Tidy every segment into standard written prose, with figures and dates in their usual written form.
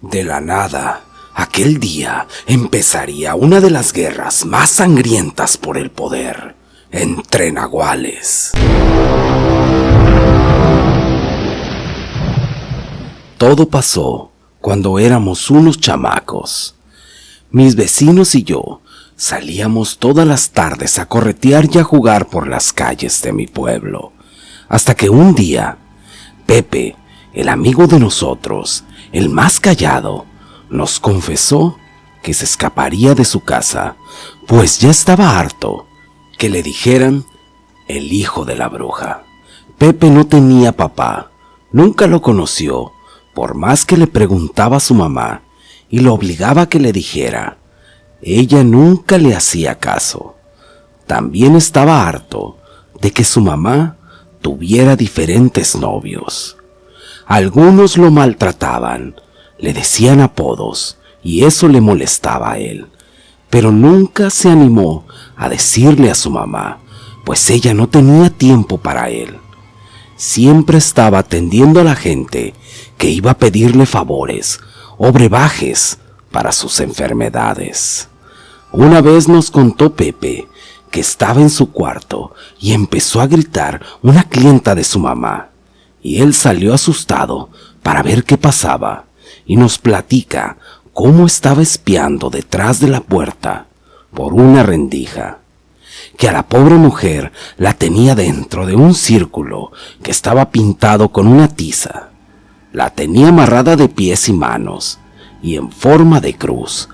De la nada, aquel día empezaría una de las guerras más sangrientas por el poder entre nahuales. Todo pasó cuando éramos unos chamacos. Mis vecinos y yo salíamos todas las tardes a corretear y a jugar por las calles de mi pueblo, hasta que un día, Pepe, el amigo de nosotros, el más callado, nos confesó que se escaparía de su casa, pues ya estaba harto que le dijeran el hijo de la bruja. Pepe no tenía papá, nunca lo conoció, por más que le preguntaba a su mamá y lo obligaba a que le dijera. Ella nunca le hacía caso. También estaba harto de que su mamá tuviera diferentes novios. Algunos lo maltrataban, le decían apodos y eso le molestaba a él, pero nunca se animó a decirle a su mamá, pues ella no tenía tiempo para él. Siempre estaba atendiendo a la gente que iba a pedirle favores o brebajes para sus enfermedades. Una vez nos contó Pepe que estaba en su cuarto y empezó a gritar una clienta de su mamá, y él salió asustado para ver qué pasaba y nos platica cómo estaba espiando detrás de la puerta por una rendija, que a la pobre mujer la tenía dentro de un círculo que estaba pintado con una tiza. La tenía amarrada de pies y manos y en forma de cruz,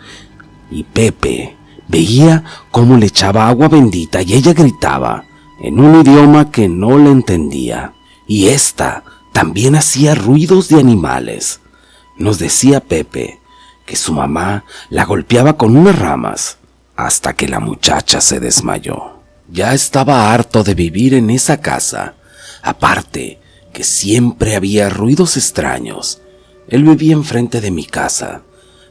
y Pepe veía cómo le echaba agua bendita y ella gritaba en un idioma que no le entendía, y ésta también hacía ruidos de animales. Nos decía Pepe que su mamá la golpeaba con unas ramas hasta que la muchacha se desmayó. Ya estaba harto de vivir en esa casa, aparte que siempre había ruidos extraños. Él vivía enfrente de mi casa.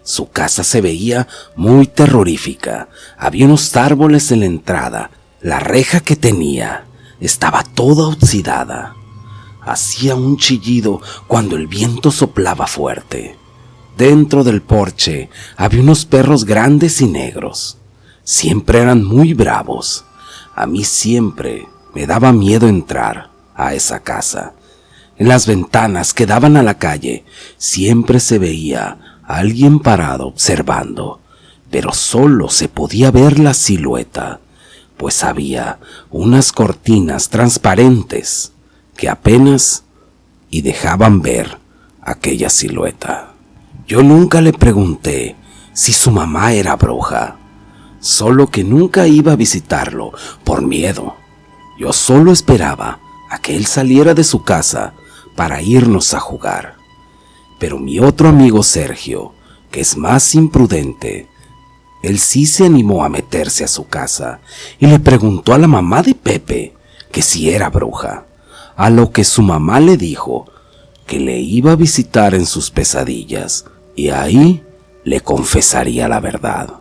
Su casa se veía muy terrorífica. Había unos árboles en la entrada. La reja que tenía estaba toda oxidada. Hacía un chillido cuando el viento soplaba fuerte. Dentro del porche había unos perros grandes y negros. Siempre eran muy bravos. A mí siempre me daba miedo entrar a esa casa. En las ventanas que daban a la calle siempre se veía a alguien parado observando, pero solo se podía ver la silueta, pues había unas cortinas transparentes que apenas y dejaban ver aquella silueta. Yo nunca le pregunté si su mamá era bruja, solo que nunca iba a visitarlo por miedo. Yo solo esperaba a que él saliera de su casa para irnos a jugar. Pero mi otro amigo Sergio, que es más imprudente, él sí se animó a meterse a su casa y le preguntó a la mamá de Pepe que si era bruja, a lo que su mamá le dijo que le iba a visitar en sus pesadillas y ahí le confesaría la verdad.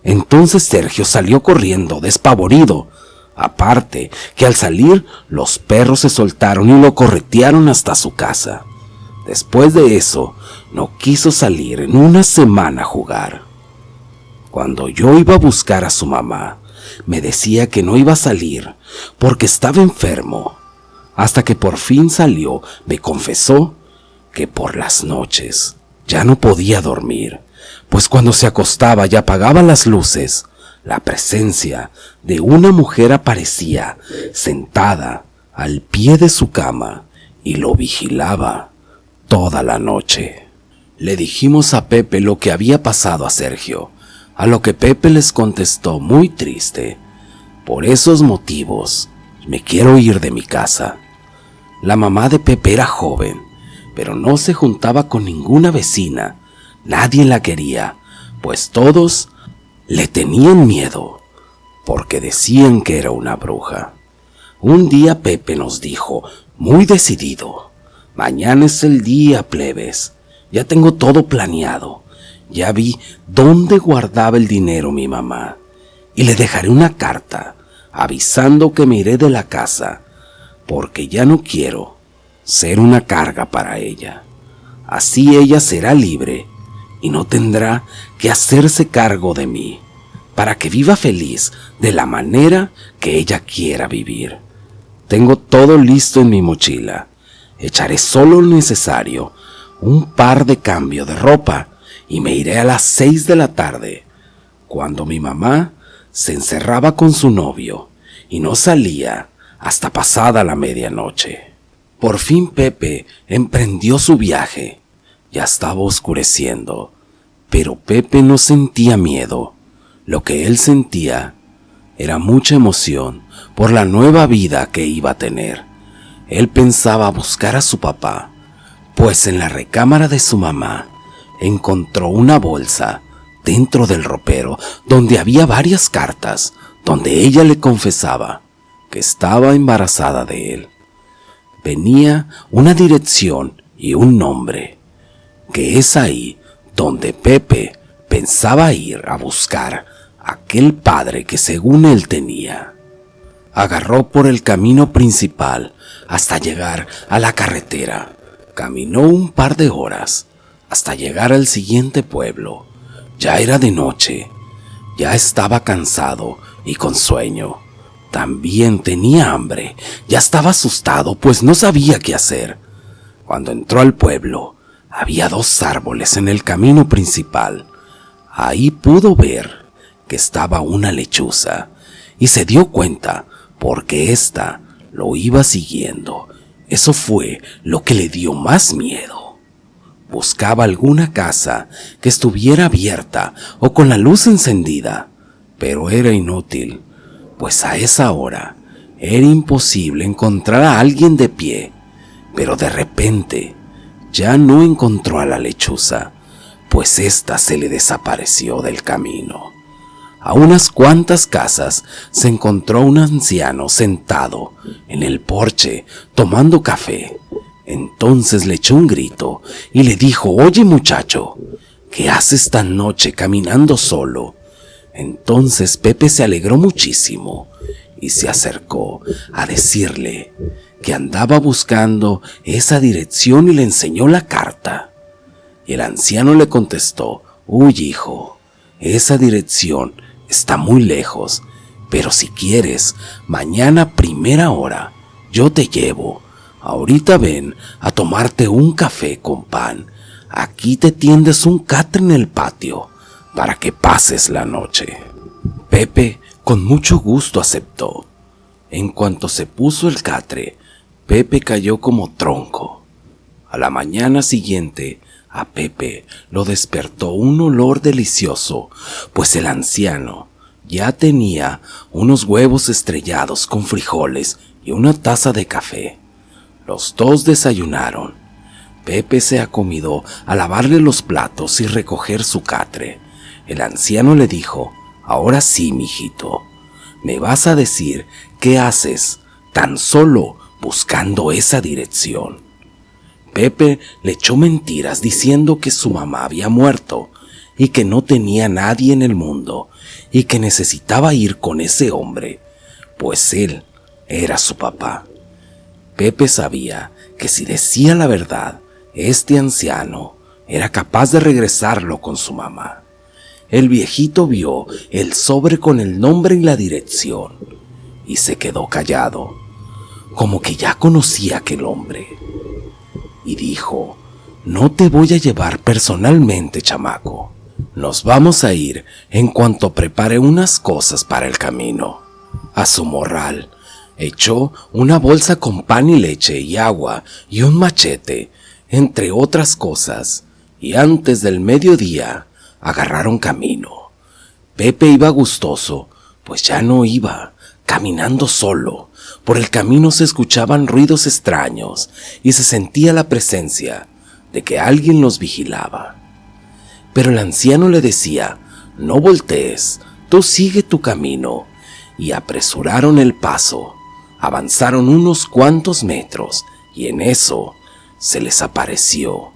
Entonces Sergio salió corriendo, despavorido. Aparte que al salir los perros se soltaron y lo corretearon hasta su casa. Después de eso, no quiso salir en una semana a jugar. Cuando yo iba a buscar a su mamá, me decía que no iba a salir porque estaba enfermo. Hasta que por fin salió, me confesó que por las noches ya no podía dormir, pues cuando se acostaba y apagaba las luces, la presencia de una mujer aparecía sentada al pie de su cama y lo vigilaba toda la noche. Le dijimos a Pepe lo que había pasado a Sergio, a lo que Pepe les contestó muy triste: por esos motivos me quiero ir de mi casa. La mamá de Pepe era joven, pero no se juntaba con ninguna vecina. Nadie la quería, pues todos le tenían miedo, porque decían que era una bruja. Un día Pepe nos dijo, muy decidido: mañana es el día, plebes. Ya tengo todo planeado. Ya vi dónde guardaba el dinero mi mamá, y le dejaré una carta avisando que me iré de la casa, porque ya no quiero ser una carga para ella. Así ella será libre y no tendrá que hacerse cargo de mí, para que viva feliz de la manera que ella quiera vivir. Tengo todo listo en mi mochila. Echaré solo lo necesario, un par de cambio de ropa, y me iré a las 6 de la tarde, cuando mi mamá se encerraba con su novio y no salía hasta pasada la medianoche. Por fin Pepe emprendió su viaje. Ya estaba oscureciendo, pero Pepe no sentía miedo. Lo que él sentía era mucha emoción por la nueva vida que iba a tener. Él pensaba buscar a su papá, pues en la recámara de su mamá encontró una bolsa dentro del ropero donde había varias cartas donde ella le confesaba que estaba embarazada de él. Venía una dirección y un nombre, que es ahí donde Pepe pensaba ir a buscar a aquel padre que según él tenía. Agarró por el camino principal hasta llegar a la carretera. Caminó un par de horas hasta llegar al siguiente pueblo. Ya era de noche. Ya estaba cansado y con sueño. También tenía hambre. Ya estaba asustado, pues no sabía qué hacer. Cuando entró al pueblo, había 2 árboles en el camino principal. Ahí pudo ver que estaba una lechuza y se dio cuenta porque ésta lo iba siguiendo. Eso fue lo que le dio más miedo. Buscaba alguna casa que estuviera abierta o con la luz encendida, pero era inútil, pues a esa hora era imposible encontrar a alguien de pie. Pero de repente ya no encontró a la lechuza, pues ésta se le desapareció del camino. A unas cuantas casas se encontró un anciano sentado en el porche tomando café. Entonces le echó un grito y le dijo: «Oye muchacho, ¿qué haces tan noche caminando solo?». Entonces Pepe se alegró muchísimo y se acercó a decirle que andaba buscando esa dirección y le enseñó la carta. Y el anciano le contestó: «Uy, hijo, esa dirección está muy lejos, pero si quieres, mañana a primera hora yo te llevo. Ahorita ven a tomarte un café con pan. Aquí te tiendes un catre en el patio para que pases la noche». Pepe con mucho gusto aceptó. En cuanto se puso el catre, Pepe cayó como tronco. A la mañana siguiente, a Pepe lo despertó un olor delicioso, pues el anciano ya tenía unos huevos estrellados con frijoles y una taza de café. Los 2 desayunaron. Pepe se acomodó a lavarle los platos y recoger su catre. El anciano le dijo: «Ahora sí, mijito, me vas a decir qué haces tan solo buscando esa dirección». Pepe le echó mentiras diciendo que su mamá había muerto y que no tenía nadie en el mundo y que necesitaba ir con ese hombre, pues él era su papá. Pepe sabía que si decía la verdad, este anciano era capaz de regresarlo con su mamá. El viejito vio el sobre con el nombre y la dirección y se quedó callado, como que ya conocía a aquel hombre, y dijo: «No te voy a llevar personalmente, chamaco. Nos vamos a ir en cuanto prepare unas cosas para el camino». A su morral echó una bolsa con pan y leche y agua y un machete, entre otras cosas, y antes del mediodía agarraron camino. Pepe iba gustoso, pues ya no iba caminando solo. Por el camino se escuchaban ruidos extraños y se sentía la presencia de que alguien los vigilaba. Pero el anciano le decía: «No voltees, tú sigue tu camino», y apresuraron el paso. Avanzaron unos cuantos metros y en eso se les apareció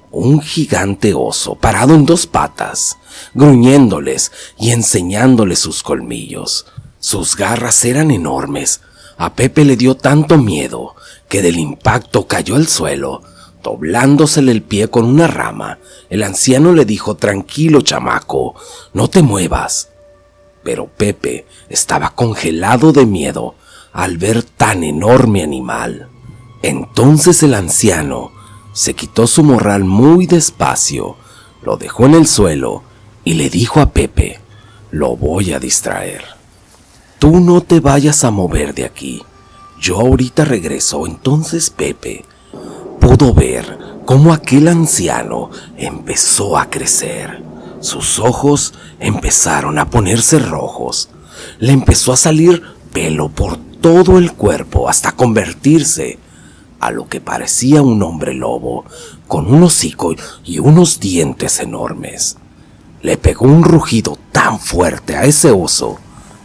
un gigante oso parado en 2 patas, gruñéndoles y enseñándoles sus colmillos. Sus garras eran enormes. A Pepe le dio tanto miedo que del impacto cayó al suelo, Doblándosele el pie con una rama, el anciano le dijo: «Tranquilo, chamaco, no te muevas». Pero Pepe estaba congelado de miedo al ver tan enorme animal. Entonces el anciano se quitó su morral muy despacio, lo dejó en el suelo y le dijo a Pepe: «Lo voy a distraer. Tú no te vayas a mover de aquí. Yo ahorita regreso». Entonces Pepe pudo ver cómo aquel anciano empezó a crecer. Sus ojos empezaron a ponerse rojos. Le empezó a salir pelo por todo el cuerpo hasta convertirse a lo que parecía un hombre lobo, con un hocico y unos dientes enormes. Le pegó un rugido tan fuerte a ese oso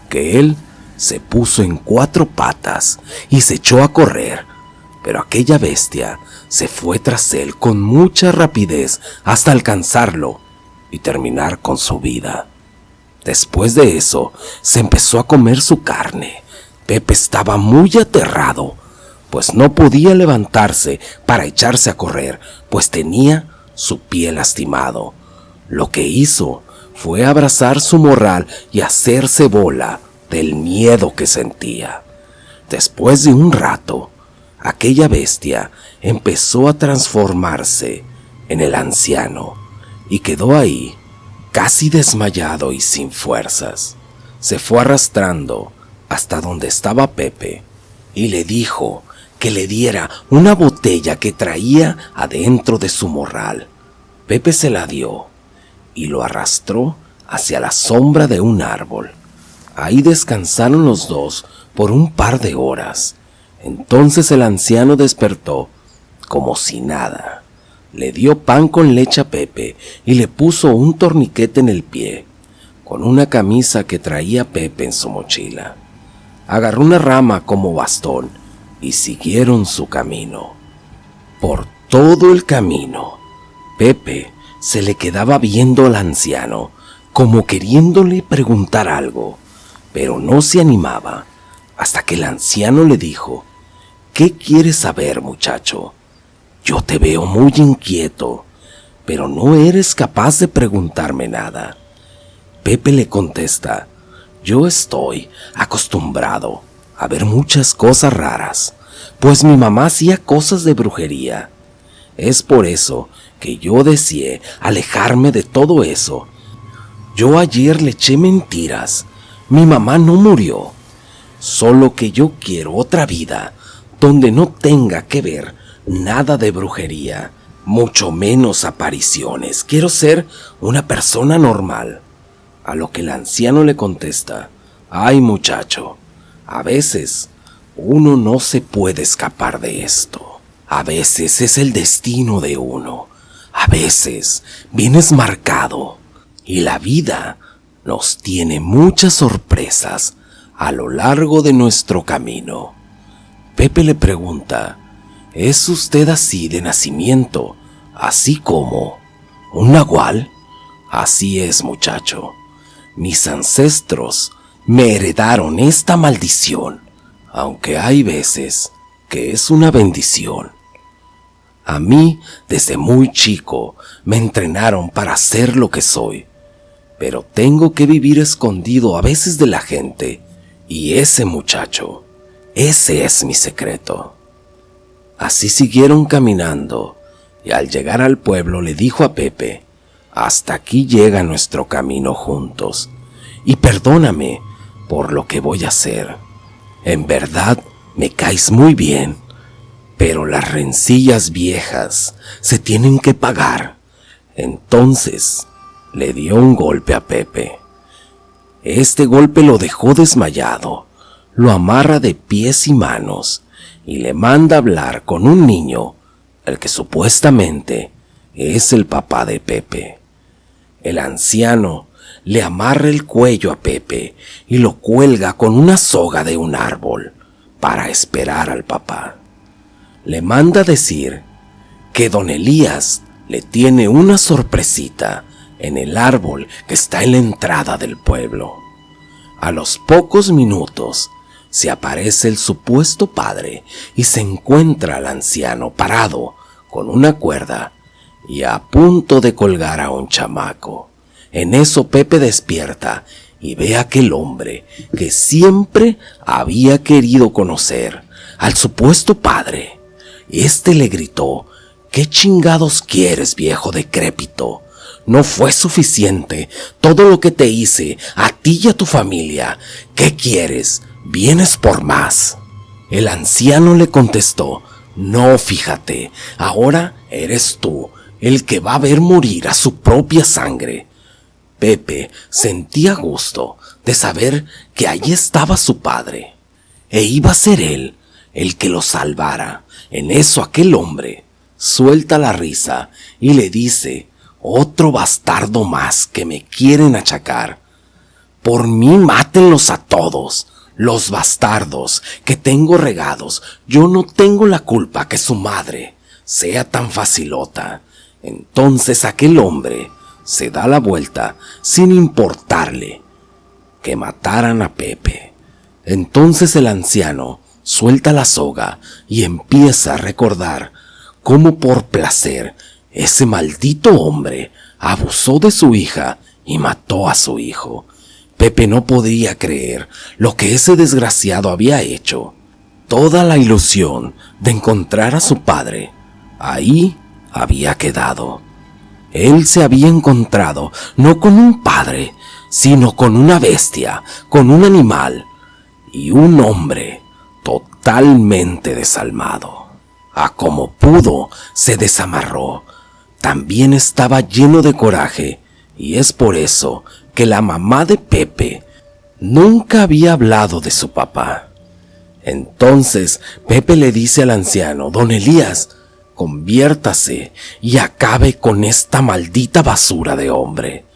que él se puso en 4 patas y se echó a correr, pero aquella bestia se fue tras él con mucha rapidez hasta alcanzarlo y terminar con su vida. Después de eso, se empezó a comer su carne. Pepe estaba muy aterrado, pues no podía levantarse para echarse a correr, pues tenía su pie lastimado. Lo que hizo fue abrazar su morral y hacerse bola del miedo que sentía. Después de un rato, aquella bestia empezó a transformarse en el anciano y quedó ahí, casi desmayado y sin fuerzas. Se fue arrastrando hasta donde estaba Pepe y le dijo que le diera una botella que traía adentro de su morral. Pepe se la dio y lo arrastró hacia la sombra de un árbol. Ahí descansaron los dos por un par de horas. Entonces el anciano despertó como si nada. Le dio pan con leche a Pepe y le puso un torniquete en el pie, con una camisa que traía Pepe en su mochila. Agarró una rama como bastón y siguieron su camino. Por todo el camino, Pepe se le quedaba viendo al anciano, como queriéndole preguntar algo, pero no se animaba, hasta que el anciano le dijo: «¿Qué quieres saber, muchacho? Yo te veo muy inquieto, pero no eres capaz de preguntarme nada». Pepe le contesta: «Yo estoy acostumbrado a ver muchas cosas raras, pues mi mamá hacía cosas de brujería. Es por eso que yo deseé alejarme de todo eso. Yo ayer le eché mentiras. Mi mamá no murió, solo que yo quiero otra vida donde no tenga que ver nada de brujería, mucho menos apariciones. Quiero ser una persona normal». A lo que el anciano le contesta: «Ay, muchacho, a veces uno no se puede escapar de esto. A veces es el destino de uno. A veces vienes marcado y la vida nos tiene muchas sorpresas a lo largo de nuestro camino». Pepe le pregunta: «¿Es usted así de nacimiento, así como un nahual?». «Así es, muchacho. Mis ancestros me heredaron esta maldición, aunque hay veces que es una bendición. A mí, desde muy chico, me entrenaron para ser lo que soy, pero tengo que vivir escondido a veces de la gente, y ese muchacho, ese es mi secreto». Así siguieron caminando, y al llegar al pueblo le dijo a Pepe: «Hasta aquí llega nuestro camino juntos, y perdóname por lo que voy a hacer. En verdad me caes muy bien, pero las rencillas viejas se tienen que pagar». Entonces le dio un golpe a Pepe. Este golpe lo dejó desmayado, lo amarra de pies y manos y le manda hablar con un niño, el que supuestamente es el papá de Pepe. El anciano le amarra el cuello a Pepe y lo cuelga con una soga de un árbol para esperar al papá. Le manda decir que don Elías le tiene una sorpresita en el árbol que está en la entrada del pueblo. A los pocos minutos se aparece el supuesto padre y se encuentra al anciano parado con una cuerda y a punto de colgar a un chamaco. En eso Pepe despierta y ve a aquel hombre que siempre había querido conocer, al supuesto padre. Este le gritó: «¿Qué chingados quieres, viejo decrépito? No fue suficiente todo lo que te hice a ti y a tu familia. ¿Qué quieres? ¿Vienes por más?». El anciano le contestó: «No, fíjate, ahora eres tú el que va a ver morir a su propia sangre». Pepe sentía gusto de saber que allí estaba su padre, e iba a ser él el que lo salvara. En eso aquel hombre suelta la risa y le dice: «Otro bastardo más que me quieren achacar. Por mí mátenlos a todos, los bastardos que tengo regados. Yo no tengo la culpa que su madre sea tan facilota». Entonces aquel hombre se da la vuelta sin importarle que mataran a Pepe. Entonces el anciano suelta la soga y empieza a recordar cómo por placer ese maldito hombre abusó de su hija y mató a su hijo. Pepe no podía creer lo que ese desgraciado había hecho. Toda la ilusión de encontrar a su padre ahí había quedado. Él se había encontrado no con un padre, sino con una bestia, con un animal y un hombre totalmente desalmado. A como pudo, se desamarró. También estaba lleno de coraje, y es por eso que la mamá de Pepe nunca había hablado de su papá. Entonces Pepe le dice al anciano: «Don Elías, conviértase y acabe con esta maldita basura de hombre».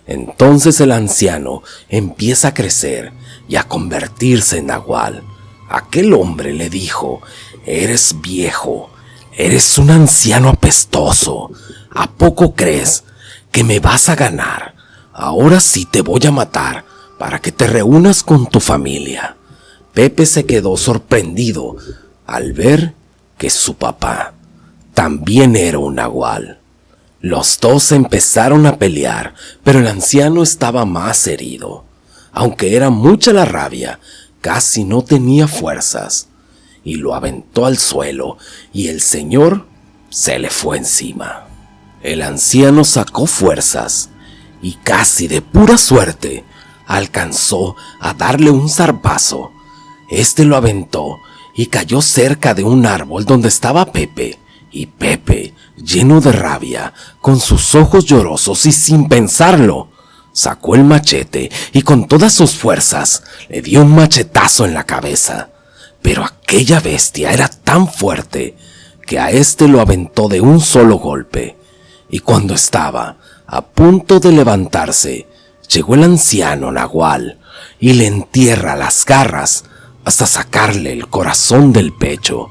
Entonces el anciano empieza a crecer y a convertirse en nahual. Aquel hombre le dijo: «Eres viejo, eres un anciano apestoso. ¿A poco crees que me vas a ganar? Ahora sí te voy a matar para que te reúnas con tu familia». Pepe se quedó sorprendido al ver que su papá también era un nahual. Los dos empezaron a pelear, pero el anciano estaba más herido. Aunque era mucha la rabia, casi no tenía fuerzas, y lo aventó al suelo, y el señor se le fue encima. El anciano sacó fuerzas, y casi de pura suerte, alcanzó a darle un zarpazo. Este lo aventó, y cayó cerca de un árbol donde estaba Pepe, y Pepe, lleno de rabia, con sus ojos llorosos y sin pensarlo, sacó el machete y con todas sus fuerzas le dio un machetazo en la cabeza. Pero aquella bestia era tan fuerte que a este lo aventó de un solo golpe, y cuando estaba a punto de levantarse, llegó el anciano nahual y le entierra las garras hasta sacarle el corazón del pecho.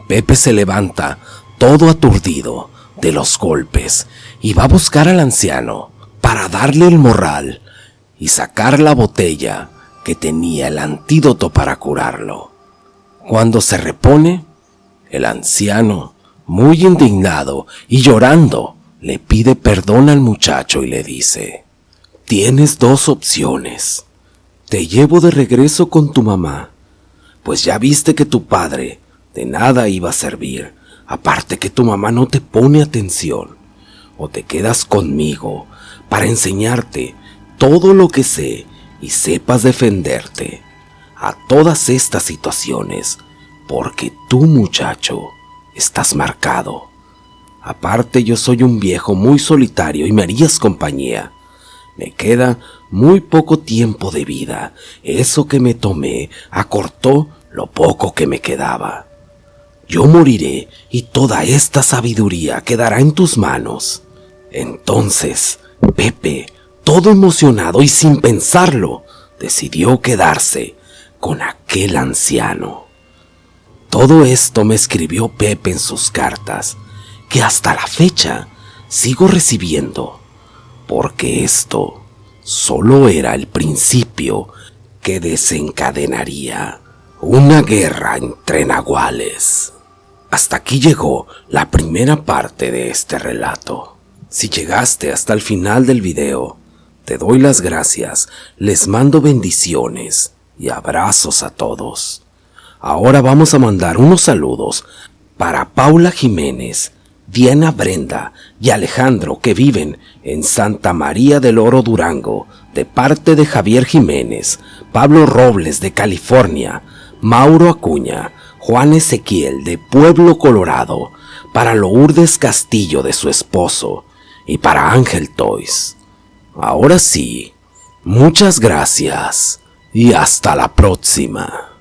Pepe se levanta todo aturdido de los golpes y va a buscar al anciano para darle el morral y sacar la botella que tenía el antídoto para curarlo. Cuando se repone, el anciano, muy indignado y llorando, le pide perdón al muchacho y le dice: «Tienes dos opciones. Te llevo de regreso con tu mamá, pues ya viste que tu padre de nada iba a servir, aparte que tu mamá no te pone atención. O te quedas conmigo para enseñarte todo lo que sé y sepas defenderte a todas estas situaciones, porque tú, muchacho, estás marcado. Aparte, yo soy un viejo muy solitario y me harías compañía. Me queda muy poco tiempo de vida. Eso que me tomé acortó lo poco que me quedaba. Yo moriré y toda esta sabiduría quedará en tus manos». Entonces, Pepe, todo emocionado y sin pensarlo, decidió quedarse con aquel anciano. Todo esto me escribió Pepe en sus cartas, que hasta la fecha sigo recibiendo, porque esto solo era el principio que desencadenaría una guerra entre nahuales. Hasta aquí llegó la primera parte de este relato. Si llegaste hasta el final del video, te doy las gracias, les mando bendiciones y abrazos a todos. Ahora vamos a mandar unos saludos para Paula Jiménez, Diana Brenda y Alejandro, que viven en Santa María del Oro, Durango, de parte de Javier Jiménez, Pablo Robles de California, Mauro Acuña, Juan Ezequiel de Pueblo, Colorado, para Lourdes Castillo de su esposo y para Ángel Toys. Ahora sí, muchas gracias y hasta la próxima.